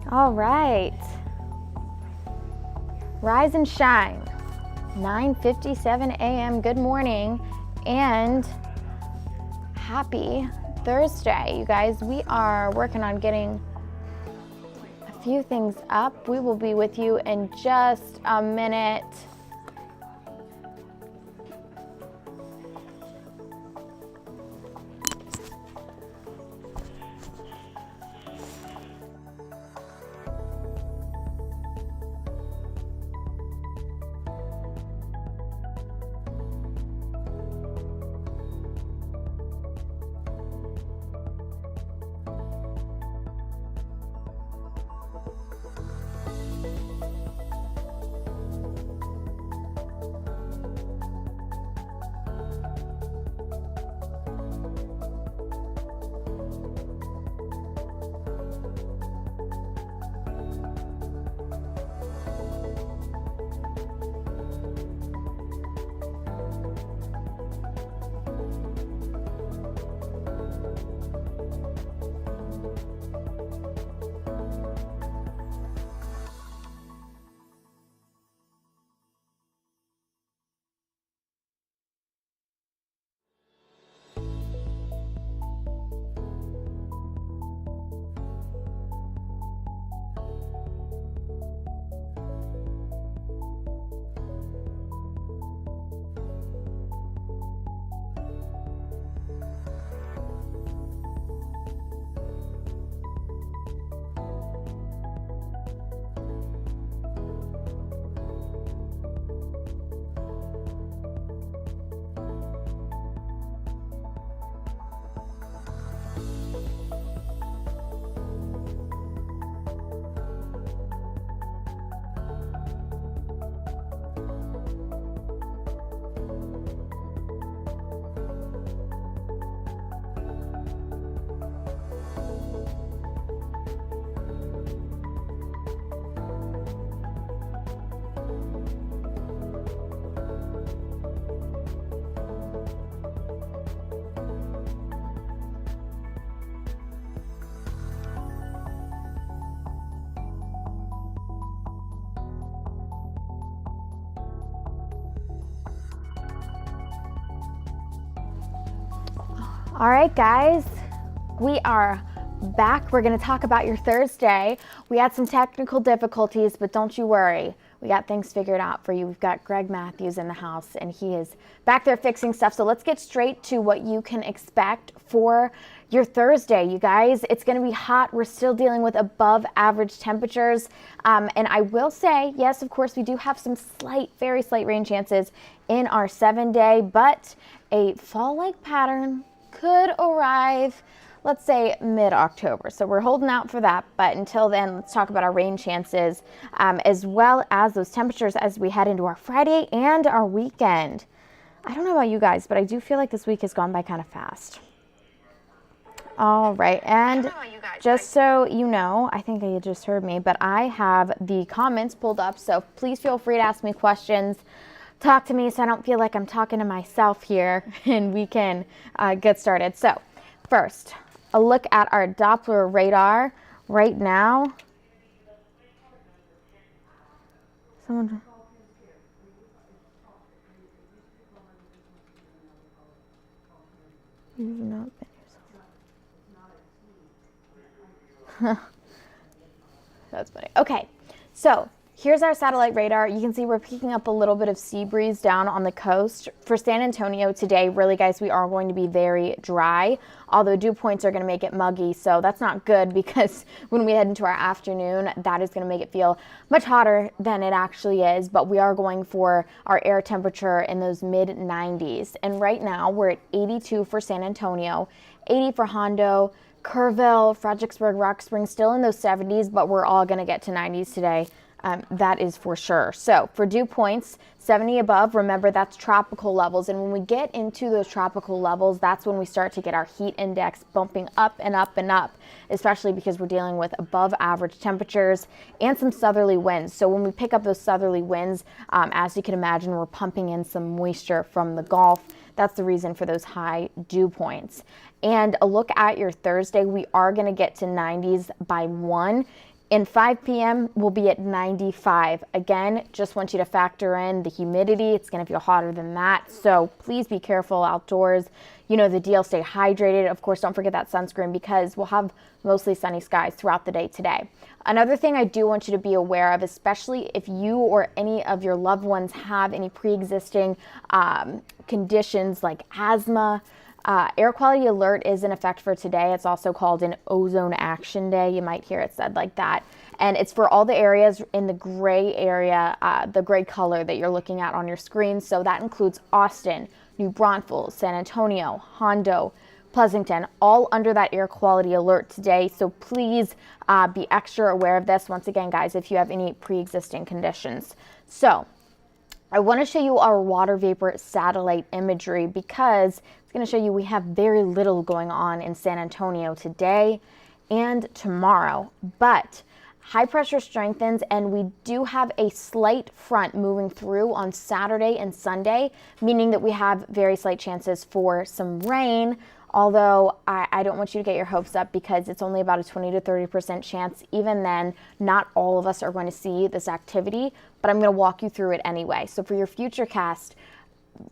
All right. Rise and shine. 9:57 a.m. Good morning and happy Thursday. You guys, we are working on getting a few things up. We will be with you in just a minute. All right, guys, we are back. We're going to talk about your Thursday. We had some technical difficulties, but don't you worry. We got things figured out for you. We've got Greg Matthews in the house, and he is back there fixing stuff. So let's get straight to what you can expect for your Thursday, you guys. It's going to be hot. We're still dealing with above average temperatures. And I will say, yes, of course, we do have some very slight rain chances in our 7-day, but a fall-like pattern could arrive, let's say, mid-October. So we're holding out for that. But until then, let's talk about our rain chances as well as those temperatures as we head into our Friday and our weekend. I don't know about you guys, but I do feel like this week has gone by kind of fast. All right, and just so you know, I think you just heard me, but I have the comments pulled up, so please feel free to ask me questions. Talk to me so I don't feel like I'm talking to myself here, and we can get started. So first, a look at our Doppler radar right now. Someone... You've not been yourself. That's funny. Okay, so here's our satellite radar. You can see we're picking up a little bit of sea breeze down on the coast. For San Antonio today, really, guys, we are going to be very dry, although dew points are going to make it muggy, so that's not good because when we head into our afternoon, that is going to make it feel much hotter than it actually is, but we are going for our air temperature in those mid-90s. And right now, we're at 82 for San Antonio, 80 for Hondo, Kerrville, Fredericksburg, Rock Springs, still in those 70s, but we're all going to get to 90s today. That is for sure. So for dew points, 70 above, remember that's tropical levels. And when we get into those tropical levels, that's when we start to get our heat index bumping up and up and up, especially because we're dealing with above average temperatures and some southerly winds. So when we pick up those southerly winds, as you can imagine, we're pumping in some moisture from the Gulf. That's the reason for those high dew points. And a look at your Thursday, we are going to get to 90s by 1. And 5 p.m. will be at 95. Again, just want you to factor in the humidity. It's going to feel hotter than that. So please be careful outdoors. You know the deal, stay hydrated. Of course, don't forget that sunscreen because we'll have mostly sunny skies throughout the day today. Another thing I do want you to be aware of, especially if you or any of your loved ones have any pre-existing conditions like asthma, air quality alert is in effect for today. It's also called an Ozone Action Day. You might hear it said like that. And it's for all the areas in the gray area, the gray color that you're looking at on your screen. So that includes Austin, New Braunfels, San Antonio, Hondo, Pleasanton, all under that air quality alert today. So please be extra aware of this. Once again, guys, if you have any pre-existing conditions. So I want to show you our water vapor satellite imagery because it's going to show you we have very little going on in San Antonio today and tomorrow, but high pressure strengthens and we do have a slight front moving through on Saturday and Sunday, meaning that we have very slight chances for some rain. Although I don't want you to get your hopes up because it's only about a 20 to 30% chance. Even then, not all of us are going to see this activity, but I'm going to walk you through it anyway. So for your future cast,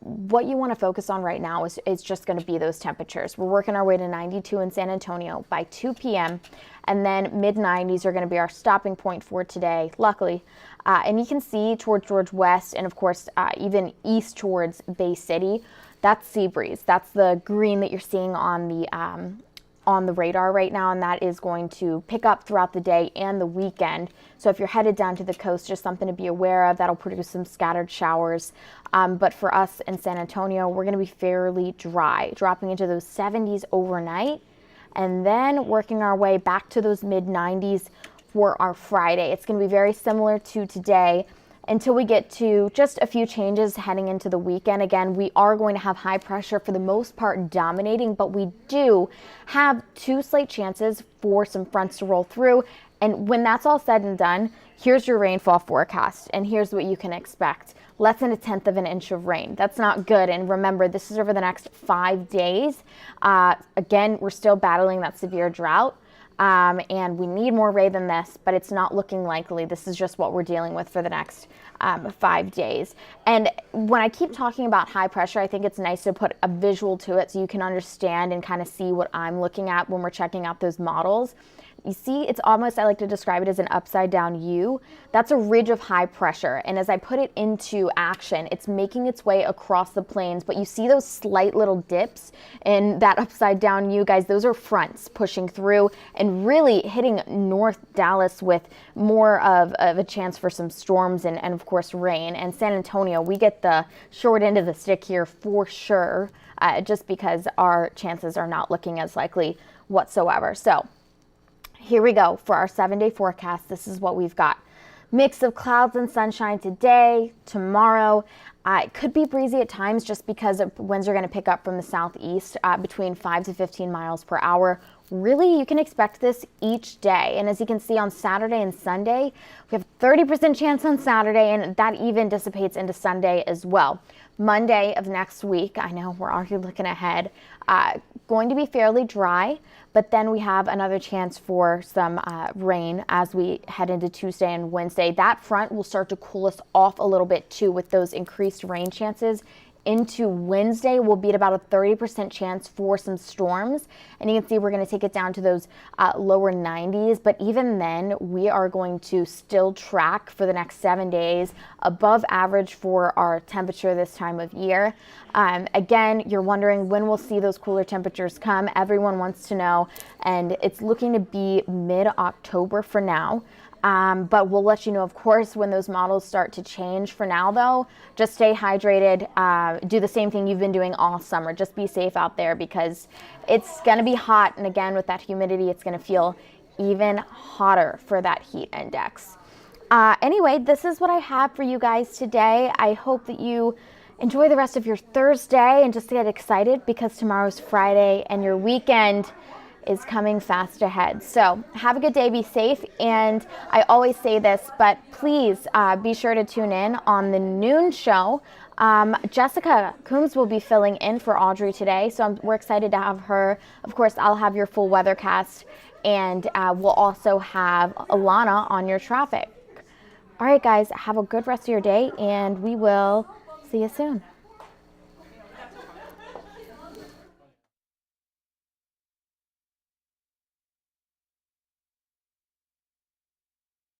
what you want to focus on right now is just going to be those temperatures. We're working our way to 92 in San Antonio by 2 p.m. and then mid 90s are going to be our stopping point for today, luckily. And you can see towards George West and of course even east towards Bay City. That's sea breeze. That's the green that you're seeing on the radar right now, and that is going to pick up throughout the day and the weekend. So if you're headed down to the coast, just something to be aware of. That'll produce some scattered showers. But for us in San Antonio, we're going to be fairly dry, dropping into those 70s overnight, and then working our way back to those mid 90s for our Friday. It's going to be very similar to today, until we get to just a few changes heading into the weekend. Again, we are going to have high pressure for the most part dominating, but we do have 2 slight chances for some fronts to roll through. And when that's all said and done, here's your rainfall forecast, and here's what you can expect. Less than 1/10 of an inch of rain. That's not good. And remember, this is over the next 5 days. Again, we're still battling that severe drought. And we need more rain than this, but it's not looking likely. This is just what we're dealing with for the next 5 days. And when I keep talking about high pressure, I think it's nice to put a visual to it so you can understand and kind of see what I'm looking at when we're checking out those models. You see, it's almost, I like to describe it as an upside down U. That's a ridge of high pressure. And as I put it into action, it's making its way across the plains. But you see those slight little dips in that upside down U, guys, those are fronts pushing through and really hitting North Dallas with more of a chance for some storms and of course rain. And San Antonio, we get the short end of the stick here for sure, just because our chances are not looking as likely whatsoever. So here we go for our 7-day forecast. This is what we've got. Mix of clouds and sunshine today, tomorrow. It could be breezy at times just because winds are going to pick up from the southeast between 5 to 15 miles per hour. Really, you can expect this each day. And as you can see on Saturday and Sunday, we have 30% chance on Saturday, and that even dissipates into Sunday as well. Monday of next week, I know we're already looking ahead, going to be fairly dry, but then we have another chance for some rain as we head into Tuesday and Wednesday. That front will start to cool us off a little bit too with those increased rain chances. Into Wednesday, we'll be at about a 30% chance for some storms. And you can see we're going to take it down to those lower 90s. But even then, we are going to still track for the next 7 days above average for our temperature this time of year. Again, you're wondering when we'll see those cooler temperatures come. Everyone wants to know. And it's looking to be mid-October for now. But we'll let you know, of course, when those models start to change. For now, though, just stay hydrated. Do the same thing you've been doing all summer. Just be safe out there because it's going to be hot. And again, with that humidity, it's going to feel even hotter for that heat index. Anyway, this is what I have for you guys today. I hope that you enjoy the rest of your Thursday and just get excited because tomorrow's Friday and your weekend is coming fast ahead. So have a good day, be safe, and I always say this, but please be sure to tune in on the noon show. Jessica Coombs will be filling in for Audrey today, so we're excited to have her. Of course, I'll have your full weathercast and we'll also have Alana on your traffic. All right, guys, have a good rest of your day, and we will see you soon.